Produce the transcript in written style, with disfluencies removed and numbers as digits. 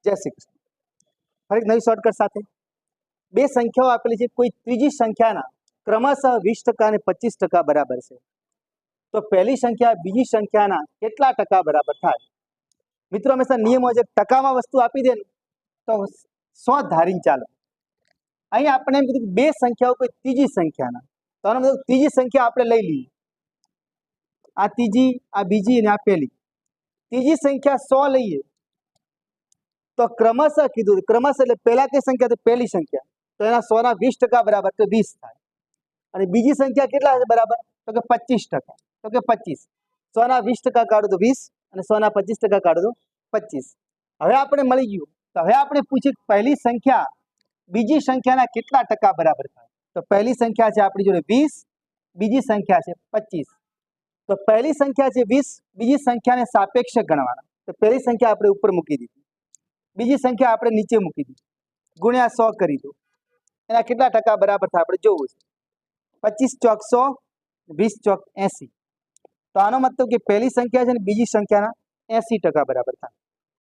જય શ્રી કૃષ્ણ. ફરી નવી શોર્ટકટ સાથે બે સંખ્યાઓ આપેલી છે, કોઈ ત્રીજી સંખ્યાના ક્રમશઃ 20% અને 25% બરાબર છે, તો પહેલી સંખ્યા બીજી સંખ્યાના કેટલા ટકા બરાબર થાય? મિત્રો હંમેશા નિયમ હોય છે, ટકામાં વસ્તુ આપી દે ને તો 100 ધારીને ચાલો. અહીં આપણે એમ કીધું બે સંખ્યાઓ કોઈ ત્રીજી સંખ્યાના, તો આનો મતલબ ત્રીજી સંખ્યા આપણે લઈ લઈએ, આ ત્રીજી, આ બીજી અને આ પહેલી. ત્રીજી સંખ્યા 100 લઈએ તો ક્રમશઃ કીધું, ક્રમશઃ એટલે પહેલા કઈ સંખ્યા? તો પહેલી સંખ્યા, તો એના 100 ના 20% બરાબર તો 20 થાય. અને બીજી સંખ્યા કેટલા છે બરાબર? તો કે 25%, તો કે 25. 100 ના 20% કાઢો તો 20 અને 100 ના 25% કાઢો તો 25. હવે આપણે મળી ગયું. તો હવે આપણે પૂછીએ પહેલી સંખ્યા બીજી સંખ્યાના કેટલા ટકા બરાબર થાય? તો પહેલી સંખ્યા છે આપણી જોડે 20, બીજી સંખ્યા છે 25. તો પહેલી સંખ્યા છે 20, બીજી સંખ્યાને સાપેક્ષ ગણવાના. તો પહેલી સંખ્યા આપણે ઉપર મૂકી દીધી, બીજી સંખ્યા આપણે નીચે મૂકી દીધી, ગુણ્યા 100 કરી દો. એના કેટલા ટકા બરાબર થાય આપણે જોવું છે. 25 ચોક 100, 20 ચોક 80. તો આનો મતલબ કે પહેલી સંખ્યા છે ને બીજી સંખ્યાના 80% બરાબર થાય.